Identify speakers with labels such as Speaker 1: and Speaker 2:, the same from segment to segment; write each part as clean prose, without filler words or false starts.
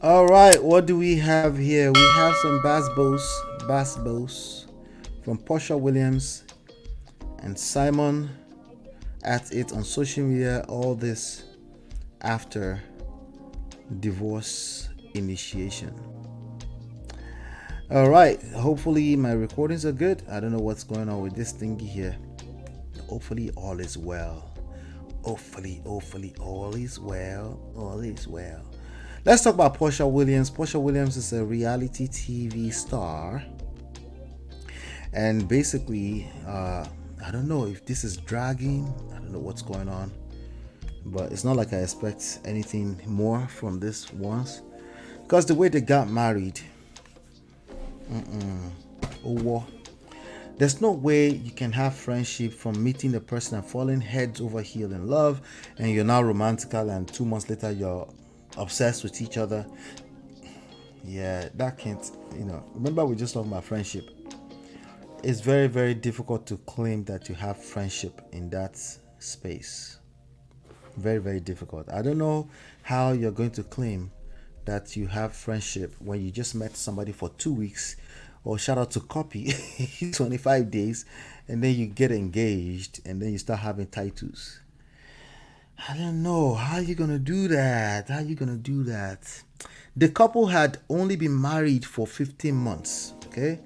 Speaker 1: All right, what do we have here? We have some bass bows from Porsha Williams and Simon at it on social media. All this after divorce initiation. All right, hopefully my recordings are good. I don't know what's going on with this thingy here. Hopefully all is well. Hopefully all is well. All is well. Let's talk about Porsha Williams. Porsha Williams is a reality TV star. And basically, I don't know if this is dragging. I don't know what's going on. But it's not like I expect anything more from this once. Because the way they got married, oh, there's no way you can have friendship from meeting a person and falling heads over heel in love, and you're now romantical, and 2 months later you're obsessed with each other. Yeah, that can't, Remember, we just talked about friendship. It's very, very difficult to claim that you have friendship in that space. Very, very difficult. I don't know how you're going to claim that you have friendship when you just met somebody for 2 weeks, or shout out to copy 25 days, and then you get engaged and then you start having titles. I don't know how you gonna do that. How you gonna do that? The couple had only been married for 15 months. Okay,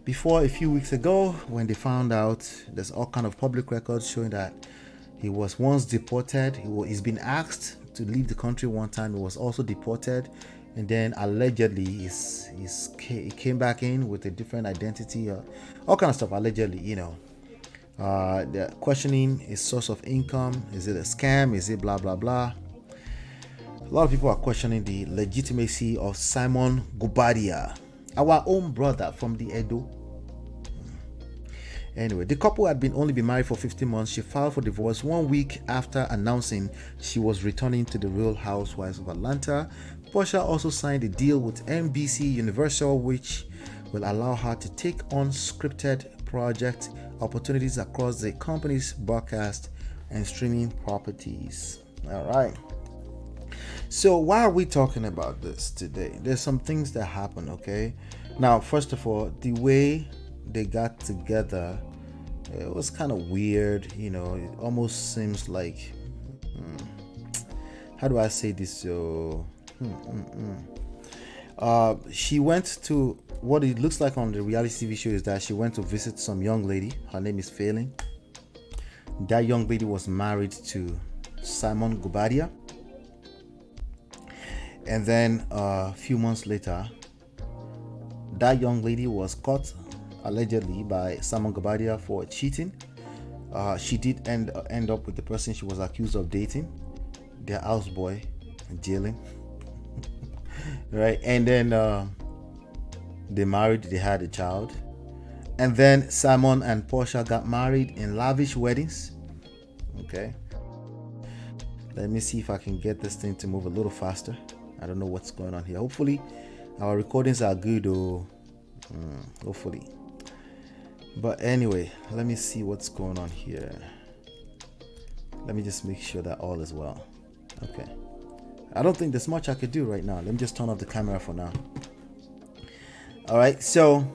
Speaker 1: before a few weeks ago, when they found out, there's all kind of public records showing that he was once deported. He's been asked to leave the country one time. He was also deported, and then allegedly he came back in with a different identity, all kind of stuff. Allegedly. They're questioning his source of income. Is it a scam? Is it blah blah blah? A lot of people are questioning the legitimacy of Simon Gubadia, our own brother from the Edo. Anyway, the couple had only been married for 15 months. She filed for divorce 1 week after announcing she was returning to the Real Housewives of Atlanta. Porsha also signed a deal with NBC Universal, which will allow her to take on scripted project opportunities across the company's broadcast and streaming properties. All right. So why are we talking about this today? There's some things that happen, okay? Now, first of all, the way they got together, it was kind of weird. It almost seems like, how do I say this? So, she went to, what it looks like on the reality TV show is that she went to visit some young lady. Her name is Failing. That young lady was married to Simon Gubadia. And then a few months later, that young lady was caught allegedly by Simon Gubadia for cheating. She did end up with the person she was accused of dating, their houseboy, jailing. Right? And then they married, they had a child. And then Simon and Porsha got married in lavish weddings. Okay. Let me see if I can get this thing to move a little faster. I don't know what's going on here. Hopefully our recordings are good, or hopefully. But anyway, let me see what's going on here. Let me just make sure that all is well. Okay. I don't think there's much I could do right now. Let me just turn off the camera for now. All right. So,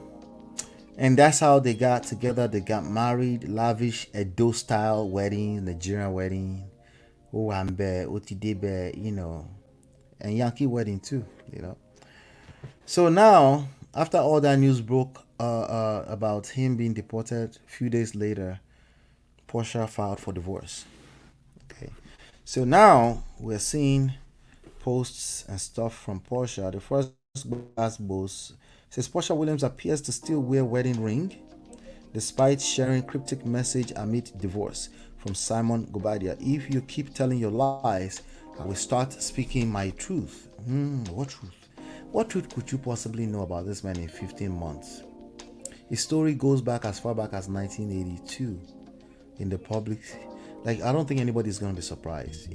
Speaker 1: and that's how they got together. They got married, lavish Edo style wedding, Nigerian wedding. Owambe, Otidebe, and Yankee wedding too, So now, after all that news broke about him being deported, a few days later, Porsha filed for divorce. Okay. So now we're seeing posts and stuff from Porsha. The first post says Porsha Williams appears to still wear wedding ring despite sharing cryptic message amid divorce from Simon Gubadia. If you keep telling your lies, I will start speaking my truth. What truth? What truth could you possibly know about this man in 15 months? His story goes back as far back as 1982 in the public. Like, I don't think anybody's going to be surprised,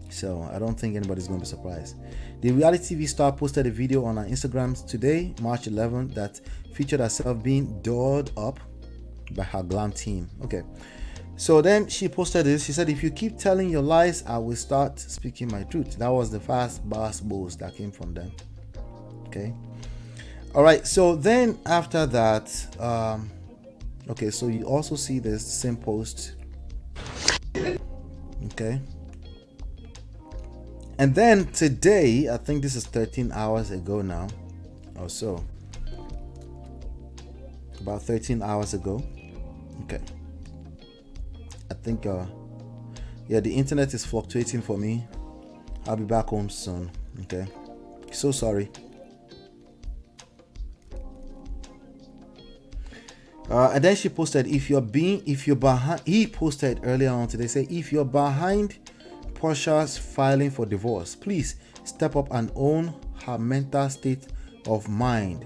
Speaker 1: So I don't think anybody's going to be surprised. The reality TV star posted a video on her Instagram today, March 11th, that featured herself being dolled up by her glam team. Okay. So then she posted this. She said, if you keep telling your lies, I will start speaking my truth. That was the fast bass balls that came from them. Okay. All right. So then after that, okay, so you also see this same post. Okay. And then today, I think this is 13 hours ago now or so. About 13 hours ago. Okay. I think, yeah, the internet is fluctuating for me. I'll be back home soon. Okay. So sorry. And then she posted, if you're behind, he posted earlier on today, say, if you're behind Porsha's filing for divorce, please step up and own her mental state of mind,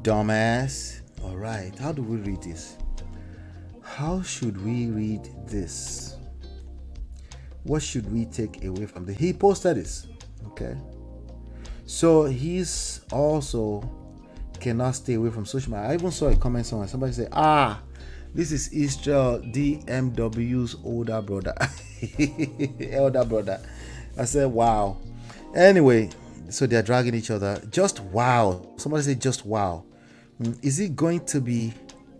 Speaker 1: dumbass. All right, how do we read this? How should we read this? What should we take away from this? He posted this, okay? So he's also cannot stay away from social media. I even saw a comment somewhere. Somebody said, this is Israel DMW's older brother. Elder brother. I said, wow. Anyway, so they're dragging each other. Just wow. Somebody said, just wow. Is it going to be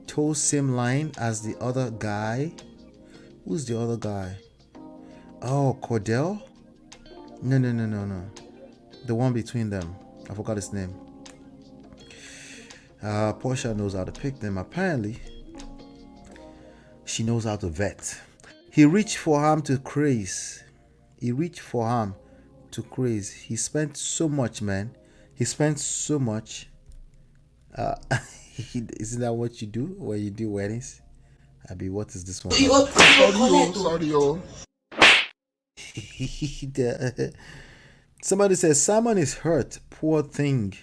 Speaker 1: toe same line as the other guy? Who's the other guy? Oh, Cordell? No. The one between them. I forgot his name. Porsha knows how to pick them. Apparently, she knows how to vet. He reached for harm to craze. He spent so much, man. He spent so much. Isn't that what you do when you do weddings? Abi, what is this one? Somebody says Simon is hurt. Poor thing.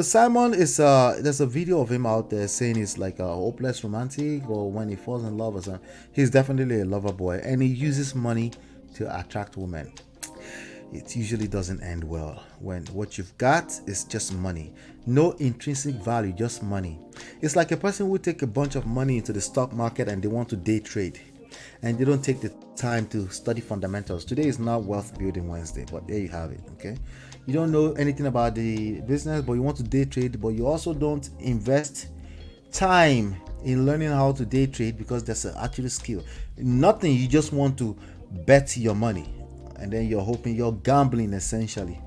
Speaker 1: Simon is there's a video of him out there saying he's like a hopeless romantic, or when he falls in love or something. He's definitely a lover boy, and he uses money to attract women. It usually doesn't end well when what you've got is just money. No intrinsic value, just money. It's like a person who take a bunch of money into the stock market and they want to day trade, and they don't take the time to study fundamentals. Today is not Wealth Building Wednesday, but there you have it. Okay, you don't know anything about the business, but you want to day trade, but you also don't invest time in learning how to day trade because there's an actual skill. Nothing. You just want to bet your money, and then you're hoping, you're gambling essentially.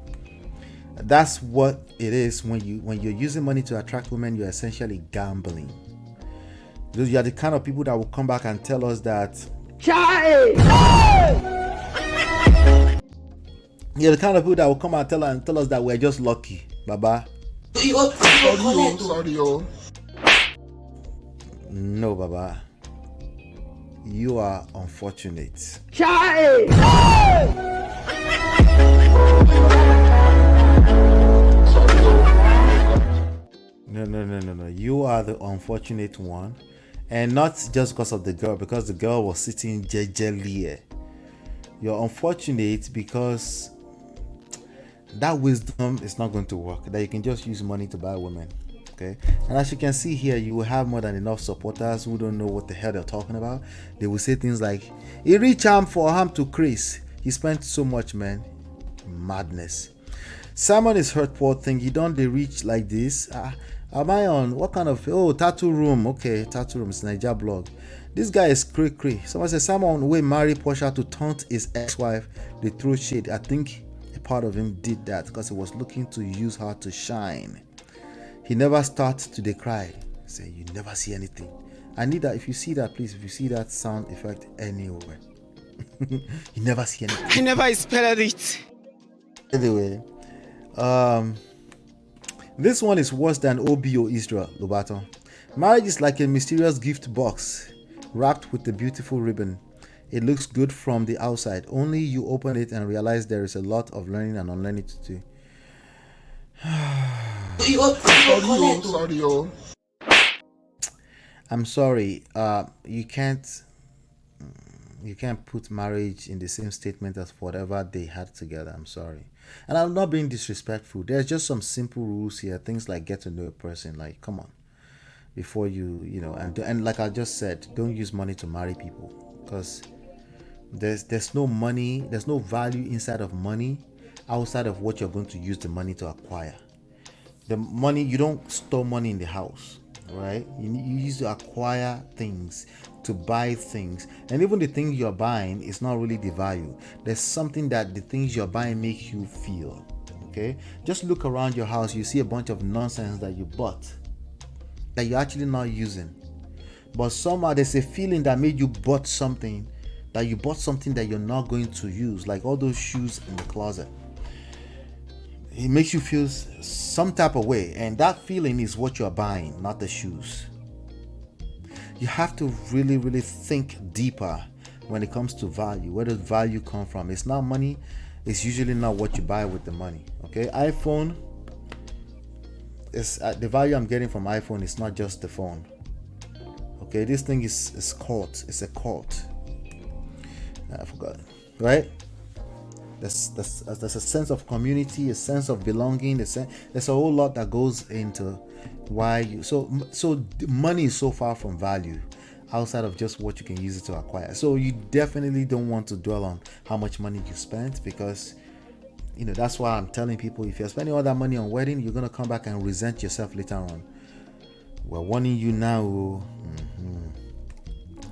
Speaker 1: That's what it is when you're using money to attract women. You're essentially gambling. Because you are the kind of people that will come back and tell us that you're the kind of people that will come and tell us that we're just lucky, Baba. No, Baba. You are unfortunate. No. You are the unfortunate one. And not just because of the girl, because the girl was sitting jejely. You're unfortunate because that wisdom is not going to work. That you can just use money to buy women. Okay, and as you can see here, you will have more than enough supporters who don't know what the hell they're talking about. They will say things like, he reached harm for harm to Chris. He spent so much, man. Madness. Simon is hurt, poor thing. You don't they reach like this. Am I on what kind of tattoo room? Okay, tattoo room. It's Niger blog. This guy is cray. Someone says Simon will marry Porsha to taunt his ex-wife. They throw shade. I think a part of him did that because he was looking to use her to shine. He never starts to they cry. Say you never see anything. I need that. If you see that, please. If you see that sound effect anywhere, you never see anything.
Speaker 2: I never spelled it.
Speaker 1: Anyway, this one is worse than OBO Israel Lobato. Marriage is like a mysterious gift box wrapped with a beautiful ribbon. It looks good from the outside. Only you open it and realize there is a lot of learning and unlearning to do. I'm sorry. You can't put marriage in the same statement as whatever they had together. I'm sorry. And I'm not being disrespectful. There's just some simple rules here. Things like get to know a person. Like, come on. before and like I just said, don't use money to marry people, because there's no money, there's no value inside of money outside of what you're going to use the money to acquire. The money, you don't store money in the house, right? You use to acquire things, to buy things, and even the things you're buying is not really the value. There's something that the things you're buying make you feel. Okay, just look around your house, you see a bunch of nonsense that you bought that you're actually not using, but somehow there's a feeling that made you bought something, that you're not going to use, like all those shoes in the closet. It makes you feel some type of way, and that feeling is what you're buying, not the shoes. You have to really, really think deeper when it comes to value. Where does value come from? It's not money. It's usually not what you buy with the money. Okay, iPhone is the value I'm getting from iPhone is not just the phone. Okay, this thing is cult. It's a cult. I forgot, right? There's a sense of community, a sense of belonging. There's a whole lot that goes into why you. So money is so far from value, outside of just what you can use it to acquire. So you definitely don't want to dwell on how much money you spent, because that's why I'm telling people, if you're spending all that money on wedding, you're gonna come back and resent yourself later on. We're warning you now.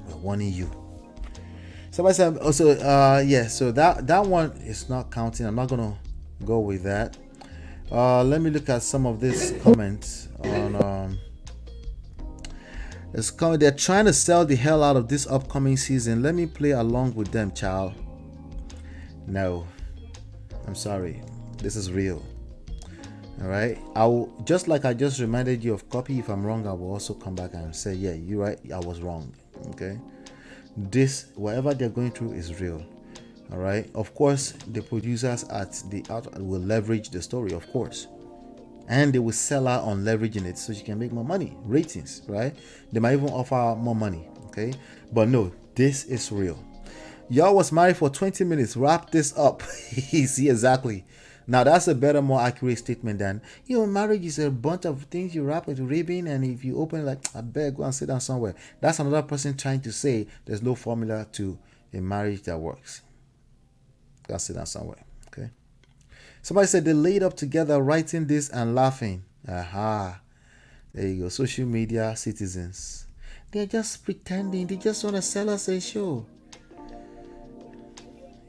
Speaker 1: We're warning you. Somebody said also, so that one is not counting. I'm not gonna go with that. Let me look at some of these comments on they're trying to sell the hell out of this upcoming season. Let me play along with them, child. No, I'm sorry. This is real. All right. I will, just like I just reminded you of copy. If I'm wrong, I will also come back and say, yeah, you're right. I was wrong. Okay. This, whatever they're going through, is real. All right. Of course, the producers at the out will leverage the story, of course, and they will sell out on leveraging it so she can make more money, ratings, right? They might even offer more money. Okay. But no, this is real. Y'all was married for 20 minutes. Wrap this up. See, exactly. Now that's a better, more accurate statement than, marriage is a bunch of things you wrap with ribbon, and if you open it, like, I beg, go and sit down somewhere. That's another person trying to say there's no formula to a marriage that works. Go and sit down somewhere. Okay. Somebody said they laid up together writing this and laughing. Aha. There you go. Social media citizens. They're just pretending. They just want to sell us a show.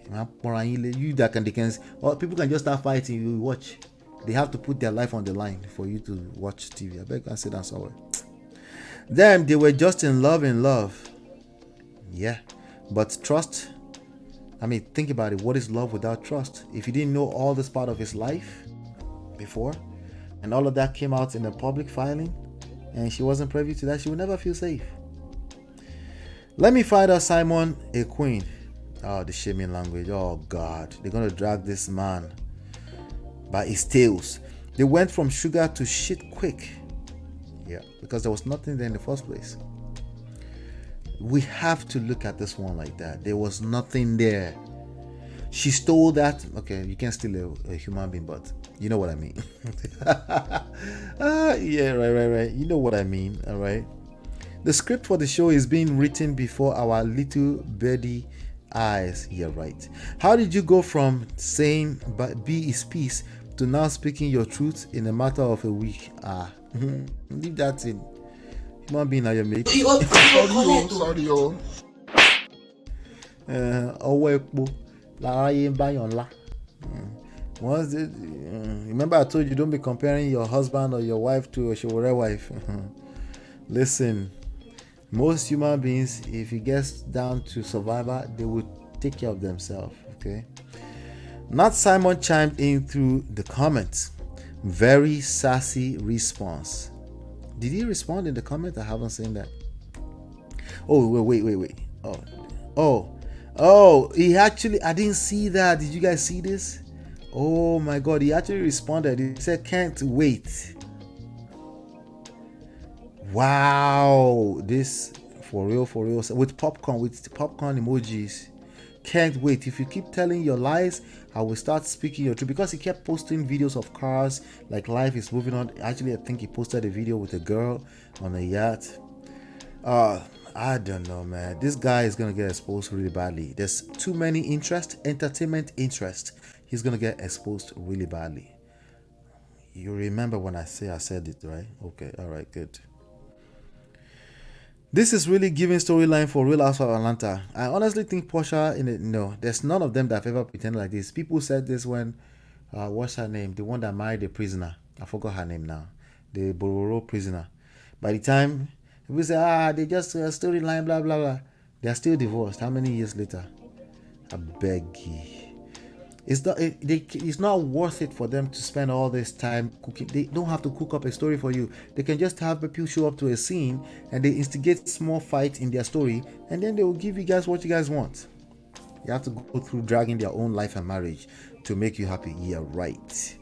Speaker 1: You that can or people can just start fighting. You watch. They have to put their life on the line for you to watch TV. I beg, and sit down somewhere. Them, they were just in love. Yeah, but trust. I mean, think about it. What is love without trust? If you didn't know all this part of his life before, and all of that came out in the public filing, and she wasn't privy to that, she would never feel safe. Let me find out Simon a queen. Oh, the shaming language. Oh, God. They're going to drag this man by his tails. They went from sugar to shit quick. Yeah, because there was nothing there in the first place. We have to look at this one like that. There was nothing there. She stole that. Okay, you can't steal a human being, but you know what I mean. Yeah, right. You know what I mean, all right? The script for the show is being written before our little birdie eyes. Yeah, right. How did you go from saying be is peace to now speaking your truth in a matter of a week? Leave that in. Human being are your mate. Sorry. Remember I told you, don't be comparing your husband or your wife to a Showore wife. Listen, most human beings, if it gets down to survivor, they will take care of themselves. Okay. Not Simon chimed in through the comments. Very sassy response. Did he respond in the comment? I haven't seen that. Oh, wait. Oh, he actually, I didn't see that. Did you guys see this? Oh my God, he actually responded. He said, can't wait. Wow, this for real, with popcorn emojis. Can't wait. If you keep telling your lies, I will start speaking your truth. Because he kept posting videos of cars, like life is moving on. Actually, I think he posted a video with a girl on a yacht. I don't know, man. This guy is gonna get exposed really badly. There's too many interest, entertainment interest. He's gonna get exposed really badly. You remember when I said it, right? Okay, all right, good. This is really giving storyline for Real Housewives of Atlanta. I honestly think Porsha no, there's none of them that have ever pretended like this. People said this when what's her name? The one that married the prisoner. I forgot her name now. The Bororo prisoner. By the time people say, they just storyline, blah blah blah. They are still divorced. How many years later? I beg you. It's not worth it for them to spend all this time cooking. They don't have to cook up a story for you. They can just have people show up to a scene and they instigate small fight in their story, and then they will give you guys what you guys want. You have to go through dragging their own life and marriage to make you happy. Yeah, right.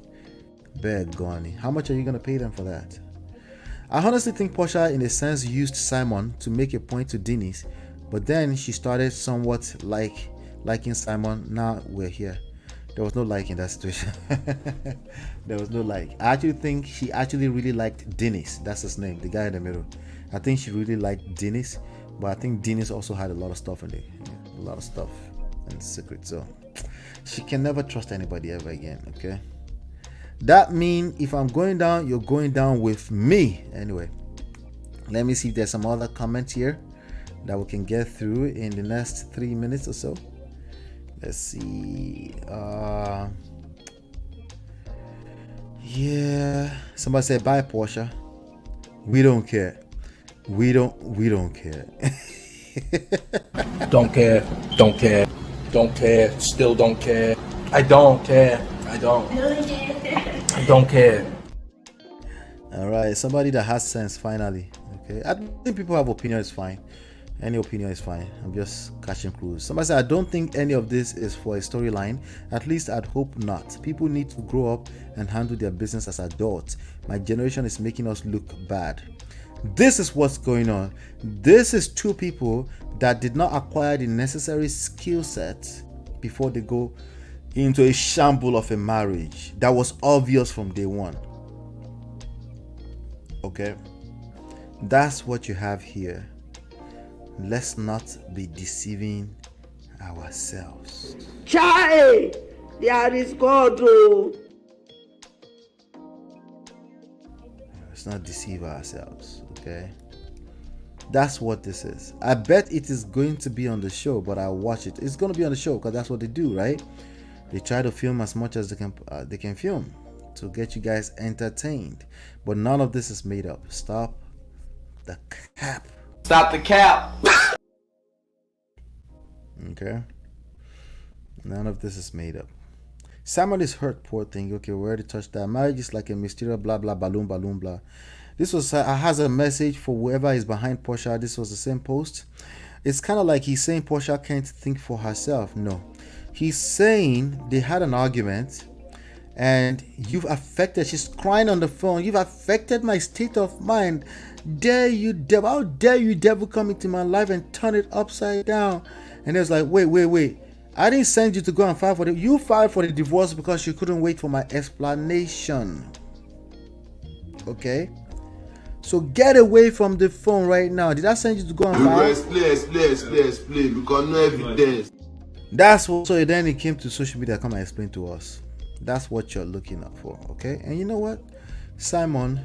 Speaker 1: Beg Goni. How much are you gonna pay them for that? I honestly think Porsha, in a sense, used Simon to make a point to Denise, but then she started somewhat liking Simon. Now we're here. There was no like in that situation. There was no like. I actually think she actually really liked Dennis. That's his name, the guy in the middle. I think she really liked Dennis, but I think Dennis also had a lot of stuff in there. A lot of stuff in secret. So she can never trust anybody ever again, okay? That means if I'm going down, you're going down with me. Anyway, let me see if there's some other comments here that we can get through in the next 3 minutes or so. Let's see. Yeah. Somebody said, bye, Porsha. We don't care. We don't care.
Speaker 2: Don't care. Don't care. Don't care. Still don't care. I don't care. I don't care.
Speaker 1: All right. Somebody that has sense, finally. Okay. I think people have opinion is fine. Any opinion is fine. I'm just catching clues. Somebody said, I don't think any of this is for a storyline. At least I'd hope not. People need to grow up and handle their business as adults. My generation is making us look bad. This is what's going on. This is two people that did not acquire the necessary skill set before they go into a shamble of a marriage that was obvious from day one. Okay? That's what you have here. Let's not be deceiving ourselves.
Speaker 3: Child, there is God. Oh.
Speaker 1: Let's not deceive ourselves, okay? That's what this is. I bet it is going to be on the show, but I'll watch it. It's going to be on the show because that's what they do, right? They try to film as much as they can film to get you guys entertained. But none of this is made up. Stop the cap.
Speaker 2: Stop the cap.
Speaker 1: Okay. None of this is made up. Simon is hurt, poor thing. Okay, we already touched that. Marriage is like a mysterious blah blah balloon blah. This was has a message for whoever is behind Porsha. This was the same post. It's kind of like he's saying Porsha can't think for herself. No, he's saying they had an argument and you've affected. She's crying on the phone. You've affected my state of mind. Dare you, devil? How dare you, devil, come into my life and turn it upside down? And it was like, wait. I didn't send you to go and file for it. You filed for the divorce because you couldn't wait for my explanation. Okay? So get away from the phone right now. Did I send you to go and file?
Speaker 4: Explain, because no evidence.
Speaker 1: That's what. So then he came to social media, come and explain to us. That's what you're looking up for, okay? And you know what? Simon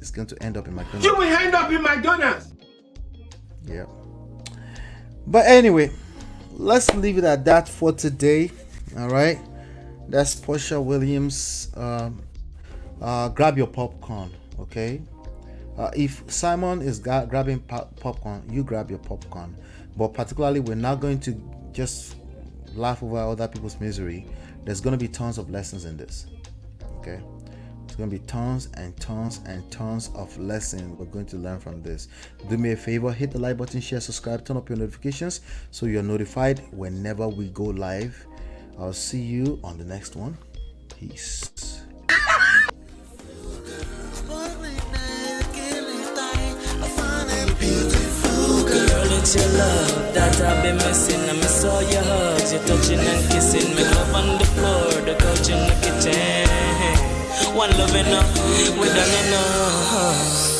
Speaker 1: is going to end up in McDonald's.
Speaker 4: You will end up in McDonald's.
Speaker 1: Yeah. But anyway, let's leave it at that for today. All right. That's Porsha Williams. Grab your popcorn, okay? If Simon is grabbing popcorn, you grab your popcorn. But particularly, we're not going to just laugh over other people's misery. There's going to be tons of lessons in this, okay? There's going to be tons and tons and tons of lessons we're going to learn from this. Do me a favor, hit the like button, share, subscribe, turn up your notifications so you're notified whenever we go live. I'll see you on the next one. Peace.
Speaker 5: It's your love that I've been missing. I miss all your hugs, your touching and kissing. Make love on the floor, the couch in the kitchen. One love enough, we done enough.